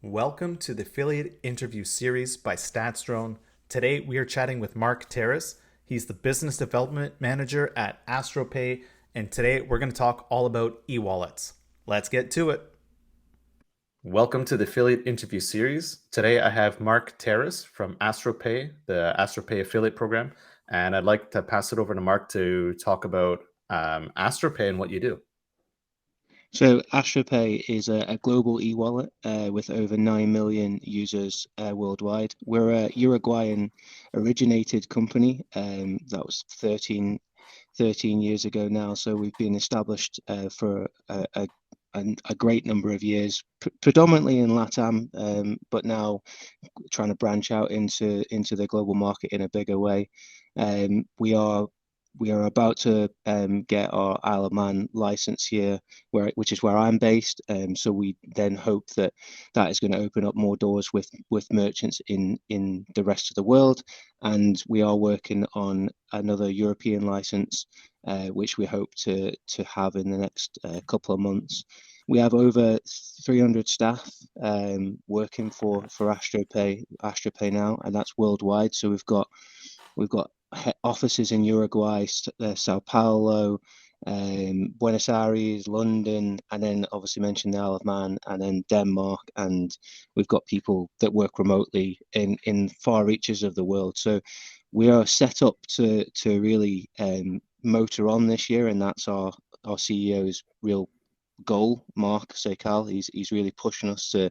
Welcome to the affiliate interview series by StatsDrone. Today we are chatting with Mark Terris. He's the business development manager at AstroPay, and today we're going to talk all about e-wallets. Let's get to it. Welcome to the affiliate interview series. Today I have Mark Terris from AstroPay, the AstroPay affiliate program, and I'd like to pass it over to Mark to talk about AstroPay and what you do. So AstroPay is a global e-wallet with over 9 million users worldwide. We're a Uruguayan originated company that was 13 years ago now. So we've been established for a great number of years, predominantly in LATAM, but now trying to branch out into the global market in a bigger way. We are about to get our Isle of Man license here, which is where I'm based. So we then hope that that is going to open up more doors with merchants in the rest of the world. And we are working on another European license, which we hope to have in the next couple of months. We have over 300 staff working for AstroPay now, and that's worldwide. So we've got offices in Uruguay, Sao Paulo, Buenos Aires, London, and then obviously mentioned the Isle of Man, and then Denmark, and we've got people that work remotely in far reaches of the world. So we are set up to really motor on this year, and that's our CEO's real goal, Mark Terris. He's really pushing us to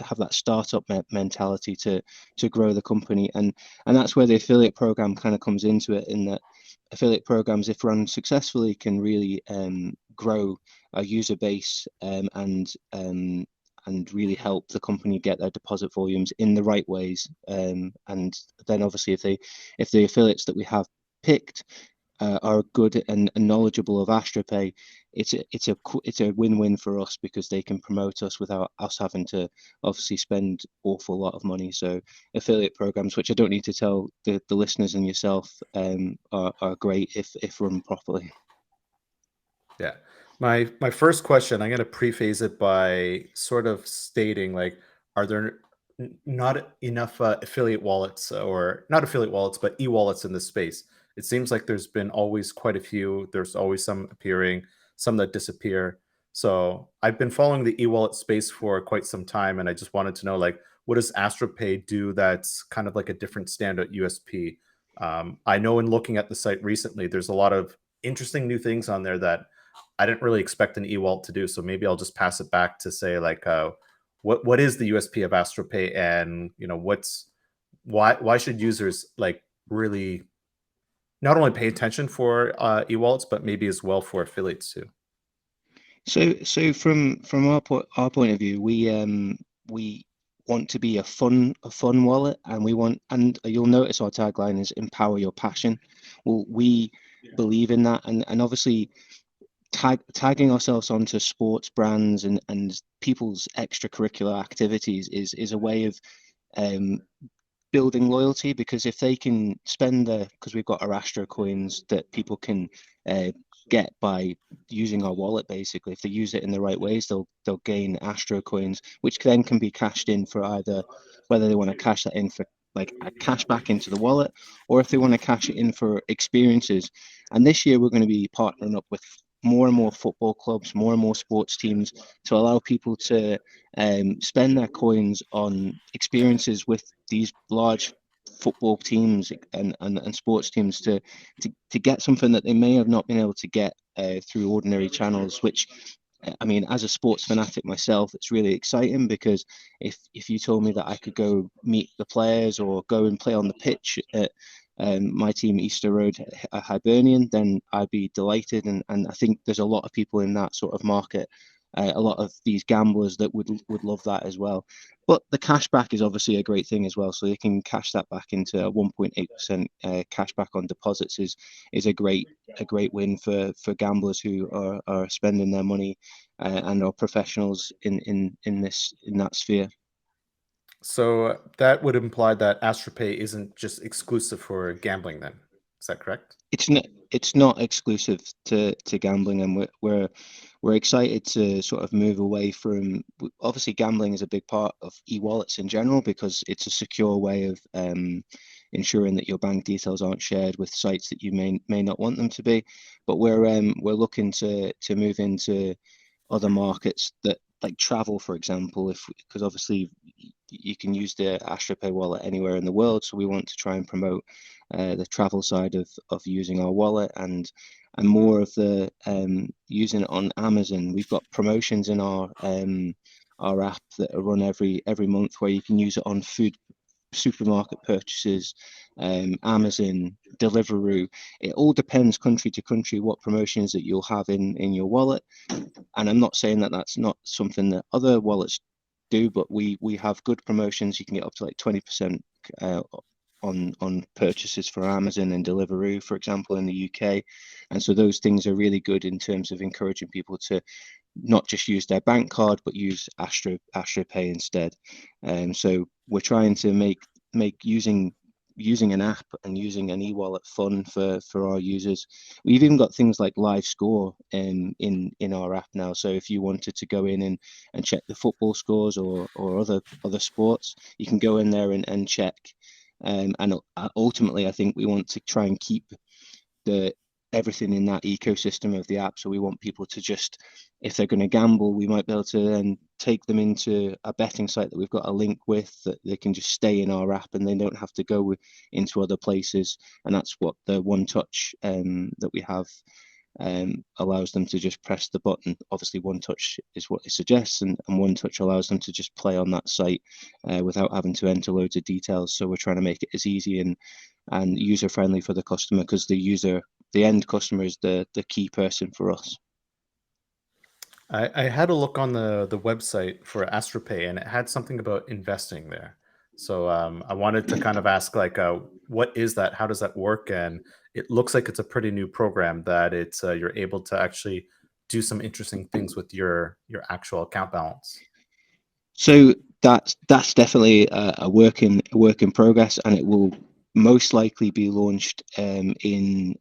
have that startup mentality to grow the company, and that's where the affiliate program kind of comes into it. In that affiliate programs, if run successfully, can really grow a user base and really help the company get their deposit volumes in the right ways. And then obviously if the affiliates that we have picked are good and knowledgeable of AstroPay, it's a win-win for us because they can promote us without us having to obviously spend awful lot of money. So affiliate programs, which I don't need to tell the listeners and yourself, are great if run properly. Yeah. My first question, I'm going to preface it by sort of stating like, are there not enough affiliate wallets, or not affiliate wallets, but e-wallets in this space? It seems like there's been always quite a few. There's always some appearing, some that disappear. So I've been following the e-wallet space for quite some time, and I just wanted to know like, what does AstroPay do that's kind of like a different standout USP? I know in looking at the site recently, there's a lot of interesting new things on there that I didn't really expect an e-wallet to do. So maybe I'll just pass it back to say like, what is the USP of AstroPay, and why should users like really not only pay attention for e-wallets, but maybe as well for affiliates too. So from our point of view, we want to be a fun wallet, and you'll notice our tagline is empower your passion. Well, we believe in that, and obviously tagging ourselves onto sports brands and people's extracurricular activities is a way of um, building loyalty, because if they can spend because we've got our Astro coins that people can uh, get by using our wallet. Basically, if they use it in the right ways, they'll gain Astro coins, which then can be cashed in for either whether they want to cash that in for like a cash back into the wallet, or if they want to cash it in for experiences. And this year we're going to be partnering up with more and more football clubs, more and more sports teams, to allow people to spend their coins on experiences with these large football teams and sports teams to get something that they may have not been able to get through ordinary channels, which I mean, as a sports fanatic myself, it's really exciting because if you told me that I could go meet the players or go and play on the pitch at my team Easter Road Hibernian, then I'd be delighted. And I think there's a lot of people in that sort of market, a lot of these gamblers that would love that as well. But the cashback is obviously a great thing as well. So they can cash that back into a 1.8% cashback on deposits is a great win for gamblers who are spending their money and are professionals in that sphere. So that would imply that AstroPay isn't just exclusive for gambling then. Is that correct? It's not exclusive to gambling, and we're excited to sort of move away from, obviously gambling is a big part of e-wallets in general because it's a secure way of ensuring that your bank details aren't shared with sites that you may not want them to be. But we're looking to move into other markets that, like travel, for example, if because obviously you can use the AstroPay wallet anywhere in the world. So we want to try and promote the travel side of using our wallet, and more of the using it on Amazon. We've got promotions in our app that are run every month where you can use it on food supermarket purchases, Amazon, Deliveroo. It all depends country to country what promotions that you'll have in your wallet. And I'm not saying that that's not something that other wallets do, but we have good promotions. You can get up to like 20% on purchases for Amazon and Deliveroo, for example, in the UK. And so those things are really good in terms of encouraging people to not just use their bank card, but use AstroPay instead. And so we're trying to make using an app and using an e-wallet fun for our users. We've even got things like live score in our app now. So if you wanted to go in and check the football scores or other sports, you can go in there and check. And ultimately, I think we want to try and keep the everything in that ecosystem of the app. So we want people to just, if they're going to gamble, we might be able to then take them into a betting site that we've got a link with, that they can just stay in our app and they don't have to go into other places. And that's what the one touch that we have allows them to just press the button. Obviously, one touch is what it suggests, and one touch allows them to just play on that site without having to enter loads of details. So we're trying to make it as easy and user friendly for the customer, because the end customer is the key person for us. I had a look on the website for AstroPay, and it had something about investing there. So I wanted to kind of ask, like, what is that? How does that work? And it looks like it's a pretty new program that it's you're able to actually do some interesting things with your actual account balance. So that's definitely a work in progress, and it will most likely be launched in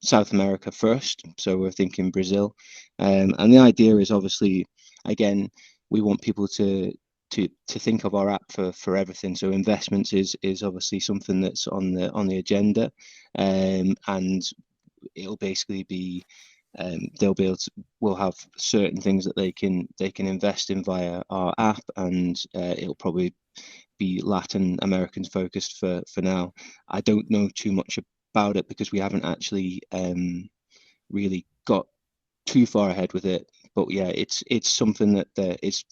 South America first. So we're thinking Brazil, and the idea is obviously, again, we want people to think of our app for everything. So investments is obviously something that's on the agenda, and it'll basically be they'll be able to, we'll have certain things that they can invest in via our app, and it'll probably be Latin Americans focused for now. I don't know too much about it because we haven't actually really got too far ahead with it. But yeah, it's something that is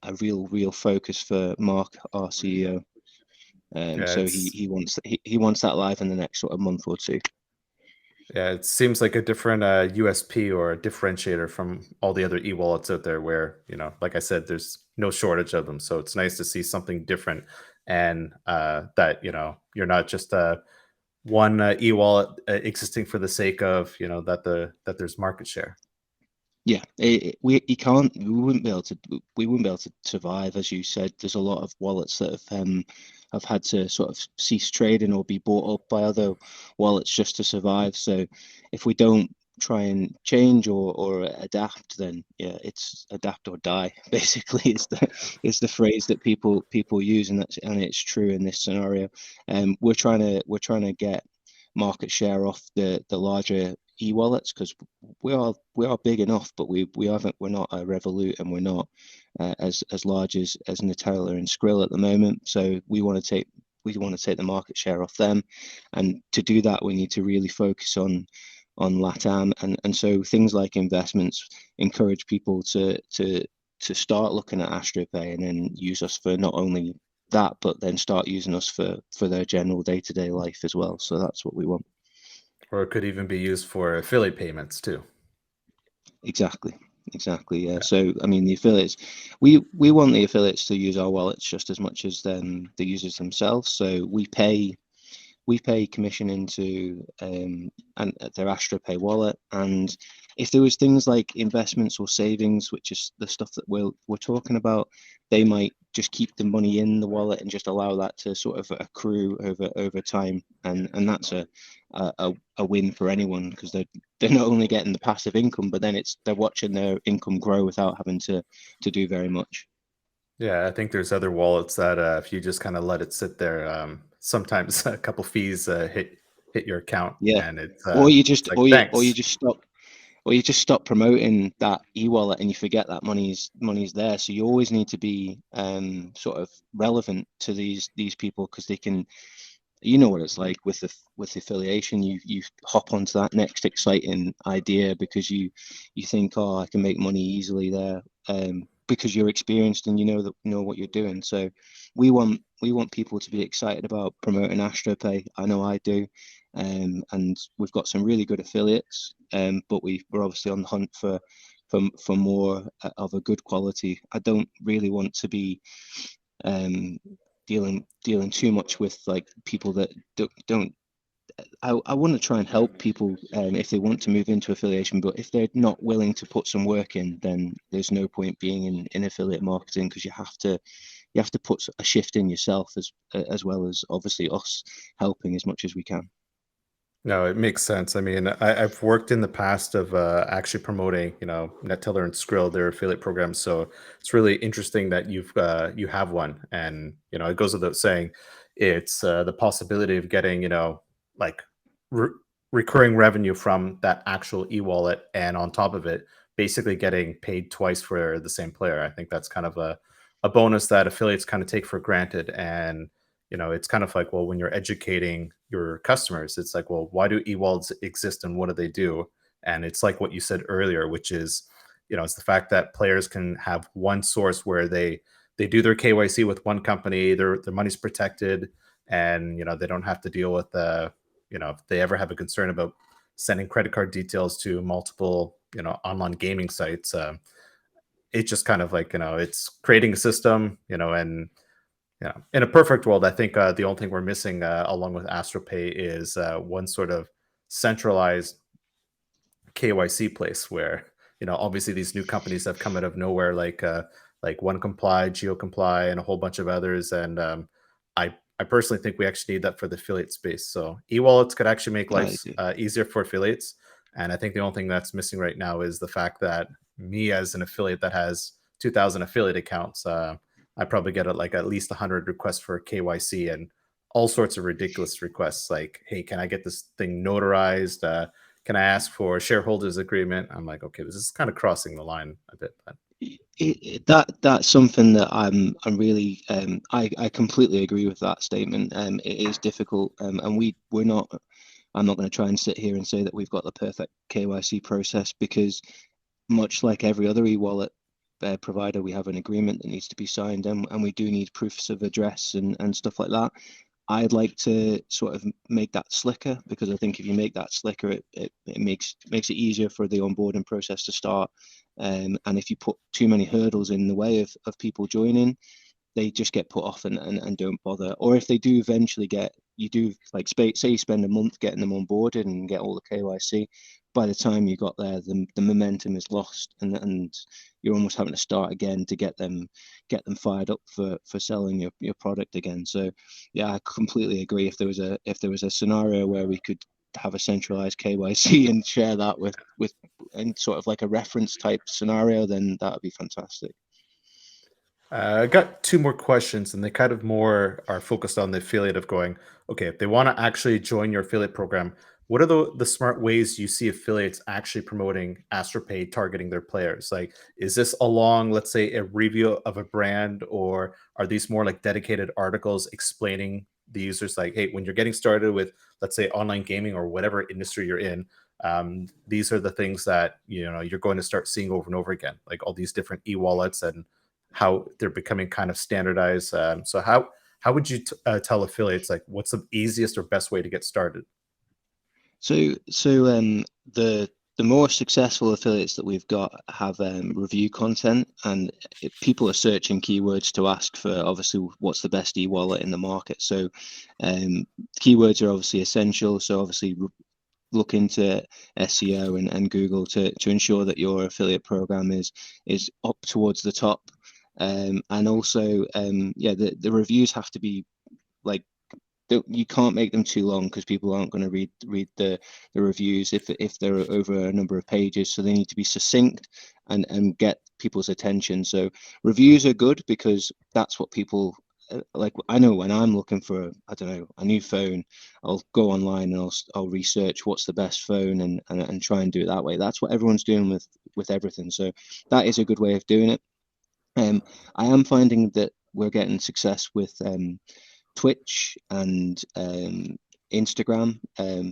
a real focus for Mark, our CEO. Yeah, So he wants that live in the next sort of month or two. yeah, it seems like a different USP or a differentiator from all the other e-wallets out there where, like I said, there's no shortage of them. So it's nice to see something different, and that, you're not just one e-wallet existing for the sake of, that there's market share. Yeah, we wouldn't be able to survive, as you said. There's a lot of wallets that have had to sort of cease trading or be bought up by other wallets just to survive. So if we don't try and change or adapt, then yeah, it's adapt or die. Basically, is the phrase that people use, and it's true in this scenario. We're trying to get market share off the larger e-wallets, because we are big enough, but we're not a Revolut, and we're not as large as Nutella and Skrill at the moment. So we want to take the market share off them, and to do that we need to really focus on LATAM, and so things like investments encourage people to start looking at AstroPay and then use us for not only that, but then start using us for their general day-to-day life as well. So that's what we want. Or it could even be used for affiliate payments too. Exactly. Yeah. Yeah. So I mean, the affiliates, we want the affiliates to use our wallets just as much as the users themselves. So we pay commission into and their AstroPay wallet, and if there was things like investments or savings, which is the stuff that we're talking about, they might just keep the money in the wallet and just allow that to sort of accrue over time, and that's a win for anyone, because they're not only getting the passive income, but then they're watching their income grow without having to do very much. Yeah, I think there's other wallets that if you just kind of let it sit there, sometimes a couple fees hit your account, Yeah. and it's Or you just it's like thanks. just stop promoting that e-wallet, and you forget that money's there. So you always need to be sort of relevant to these people, because they can, you know what it's like with the affiliation. You hop onto that next exciting idea because you think, oh, I can make money easily there, because you're experienced and you know what you're doing. So we want people to be excited about promoting AstroPay. I know I do, and we've got some really good affiliates, but we're obviously on the hunt for more of a good quality. I don't really want to be um, dealing too much with like people that don't. I want to try and help people if they want to move into affiliation, but if they're not willing to put some work in, then there's no point being in affiliate marketing, because you have to put a shift in yourself, as well as obviously us helping as much as we can. No, it makes sense. I mean, I've worked in the past of actually promoting, NetTeller and Skrill, their affiliate programs. So it's really interesting that you have one, and it goes without saying, it's the possibility of getting, like re- recurring revenue from that actual e-wallet, and on top of it, basically getting paid twice for the same player. I think that's kind of a bonus that affiliates kind of take for granted, and it's kind of like, well, when you're educating your customers, it's like, well, why do e-wallets exist and what do they do? And it's like what you said earlier, which is, it's the fact that players can have one source where they do their KYC with one company, their money's protected, and they don't have to deal with if they ever have a concern about sending credit card details to multiple online gaming sites. It's just kind of like, it's creating a system, and yeah, in a perfect world, I think the only thing we're missing, along with AstroPay, is one sort of centralized KYC place where obviously these new companies have come out of nowhere, like One Comply, Geo Comply, and a whole bunch of others. And I personally think we actually need that for the affiliate space. So e-wallets could actually make I life do. easier for affiliates. And I think the only thing that's missing right now is the fact that me, as an affiliate that has 2,000 affiliate accounts, I probably get like at least 100 requests for KYC and all sorts of ridiculous requests, like, hey, can I get this thing notarized? Can I ask for a shareholders agreement? I'm like, okay, this is kind of crossing the line a bit. But That's something that I'm really I completely agree with that statement. It is difficult, and we're not. I'm not going to try and sit here and say that we've got the perfect KYC process, because much like every other e-wallet provider, we have an agreement that needs to be signed, and we do need proofs of address and stuff like that. I'd like to sort of make that slicker, because I think if you make that slicker, it makes it easier for the onboarding process to start. And if you put too many hurdles in the way of people joining, they just get put off and don't bother. Or if they do eventually you do like say you spend a month getting them onboarded and get all the KYC, by the time you got there, the momentum is lost, and you're almost having to start again to get them fired up for selling your product again. So yeah, I completely agree. If there was a scenario where we could have a centralized KYC and share that with and sort of like a reference type scenario, then that would be fantastic. I got two more questions, and they kind of more are focused on the affiliate of going, okay, if they want to actually join your affiliate program, what are the smart ways you see affiliates actually promoting AstroPay, targeting their players? Like, is this along, let's say, a review of a brand, or are these more like dedicated articles explaining the users, like, hey, when you're getting started with, let's say, online gaming or whatever industry you're in, these are the things that you're going to start seeing over and over again, like all these different e-wallets and how they're becoming kind of standardized. So how would you tell affiliates, like, what's the easiest or best way to get started? So the more successful affiliates that we've got have review content, and people are searching keywords to ask for obviously what's the best e-wallet in the market. So keywords are obviously essential. So obviously look into SEO and Google to ensure that your affiliate program is up towards the top. And also, yeah, the reviews have to be like, you can't make them too long because people aren't going to read the reviews if they're over a number of pages. So they need to be succinct and get people's attention. So reviews are good because that's what people like. I know when I'm looking for, I don't know, a new phone, I'll go online and I'll research what's the best phone and try and do it that way. That's what everyone's doing with everything. So that is a good way of doing it. I am finding that we're getting success with Twitch and Instagram,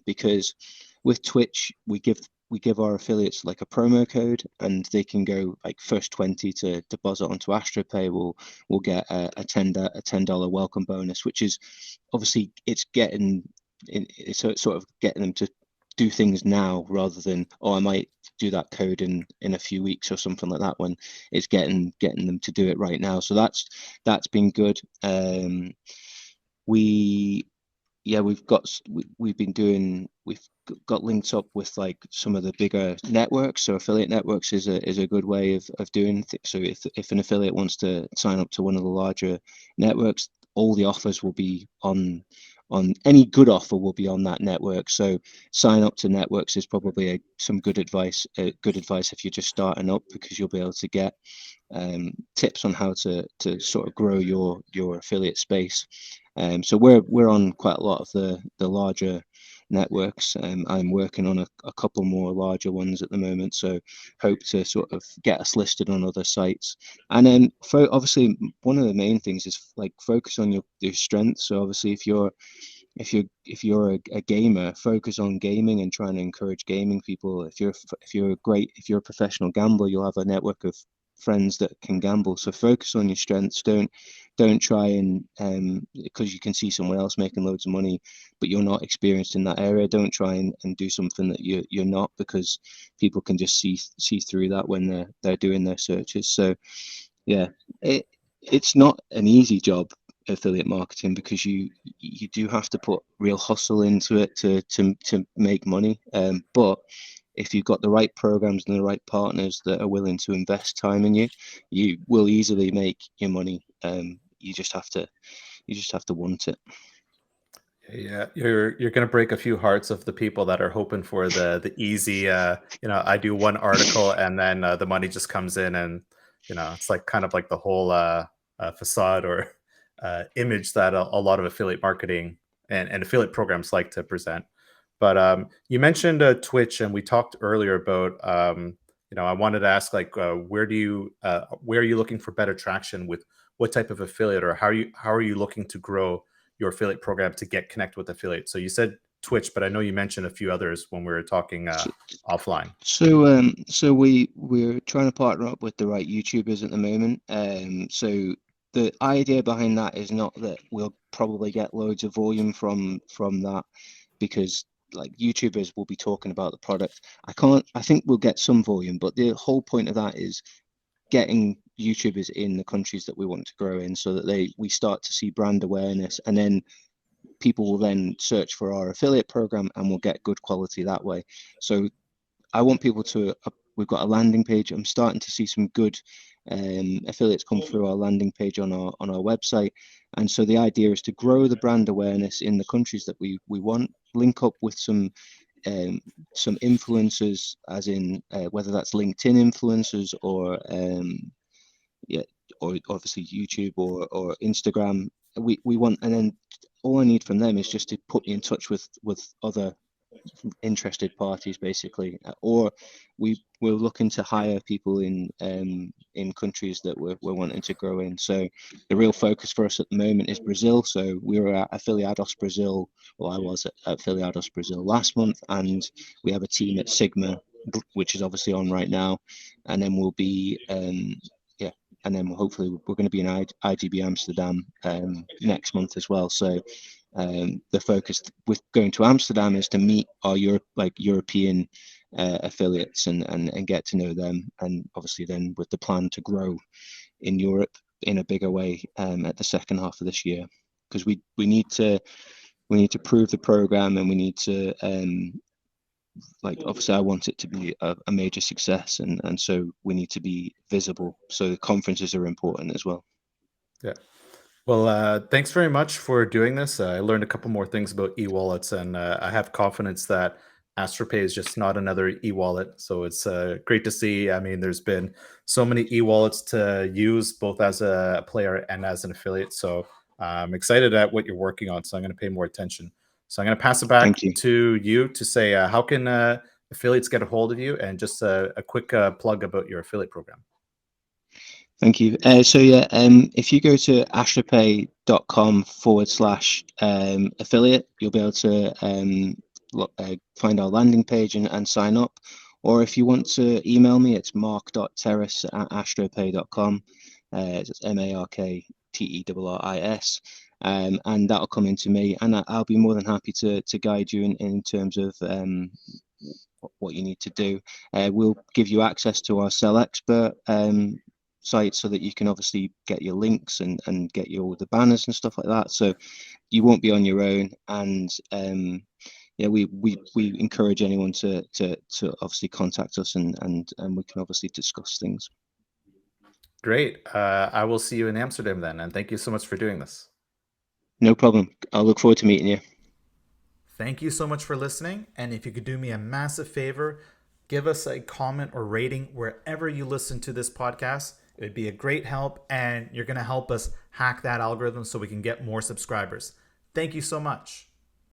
because with Twitch we give our affiliates like a promo code, and they can go like first 20 to deposit onto AstroPay will get a $10 welcome bonus, which is obviously it's sort of getting them to do things now rather than, oh, I might do that code in a few weeks or something like that, when it's getting them to do it right now. So that's been good. We yeah, we've got linked up with like some of the bigger networks. So affiliate networks is a good way of doing things. So if an affiliate wants to sign up to one of the larger networks, all the offers will be on any good offer will be on that network. So sign up to networks is probably some good advice. Good advice if you're just starting up, because you'll be able to get tips on how to sort of grow your affiliate space. So we're on quite a lot of the larger networks. I'm working on a couple more larger ones at the moment, so hope to sort of get us listed on other sites. And then obviously one of the main things is like focus on your strengths. So obviously if you're a gamer, focus on gaming and trying to encourage gaming people. If you're a professional gambler, you'll have a network of friends that can gamble. So focus on your strengths. Don't try and because you can see someone else making loads of money, but you're not experienced in that area. Don't try and do something that you're not, because people can just see through that when they're doing their searches. So yeah, it's not an easy job, affiliate marketing, because you do have to put real hustle into it to make money. But if you've got the right programs and the right partners that are willing to invest time in you, you will easily make your money. You just have to want it. Yeah, you're gonna break a few hearts of the people that are hoping for the easy. I do one article and then the money just comes in, and it's like kind of like the whole facade or image that a lot of affiliate marketing and affiliate programs like to present. But you mentioned Twitch, and we talked earlier about. I wanted to ask, like, where are you looking for better traction with what type of affiliate, or how are you looking to grow your affiliate program to get connect with affiliates? So you said Twitch, but I know you mentioned a few others when we were talking So, offline. we're trying to partner up with the right YouTubers at the moment. So the idea behind that is not that we'll probably get loads of volume from that, because like YouTubers will be talking about the product. I think we'll get some volume, but the whole point of that is getting YouTubers in the countries that we want to grow in, so that we start to see brand awareness, and then people will then search for our affiliate program and we'll get good quality that way. So I want people to. We've got a landing page. I'm starting to see some good affiliates come through our landing page on our website, and so the idea is to grow the brand awareness in the countries that we want. Link up with some influencers, as in whether that's LinkedIn influencers or yeah, or obviously YouTube or Instagram. We want, and then all I need from them is just to put you in touch with other interested parties, basically. Or we're looking to hire people in countries that we're wanting to grow in. So the real focus for us at the moment is Brazil. So we were at Afiliados Brazil, well, I was at Afiliados Brazil last month, and we have a team at Sigma, which is obviously on right now, and then we'll be yeah, and then hopefully we're going to be in IGB Amsterdam next month as well. So the focus with going to Amsterdam is to meet our European affiliates and get to know them, and obviously then with the plan to grow in Europe in a bigger way at the second half of this year, because we need to prove the program, and we need to like obviously I want it to be a major success, and so we need to be visible. So the conferences are important as well. Yeah. Well, thanks very much for doing this. I learned a couple more things about e-wallets, and I have confidence that AstroPay is just not another e-wallet. So it's great to see. I mean, there's been so many e-wallets to use, both as a player and as an affiliate. So I'm excited at what you're working on. So I'm going to pay more attention. So I'm going to pass it back Thank you. to you to say how can affiliates get a hold of you, and just a quick plug about your affiliate program. Thank you. So yeah, if you go to astropay.com/, affiliate, you'll be able to find our landing page and sign up. Or if you want to email me, it's mark.terris@astropay.com. It's MarkTerris. And that'll come into me, and I'll be more than happy to guide you in terms of what you need to do. We'll give you access to our Sell Expert site, so that you can obviously get your links and get your the banners and stuff like that. So you won't be on your own. And yeah, we encourage anyone to obviously contact us, and we can obviously discuss things. Great. I will see you in Amsterdam then, and thank you so much for doing this. No problem. I'll look forward to meeting you. Thank you so much for listening. And if you could do me a massive favor, give us a comment or rating wherever you listen to this podcast. It would be a great help, and you're going to help us hack that algorithm so we can get more subscribers. Thank you so much.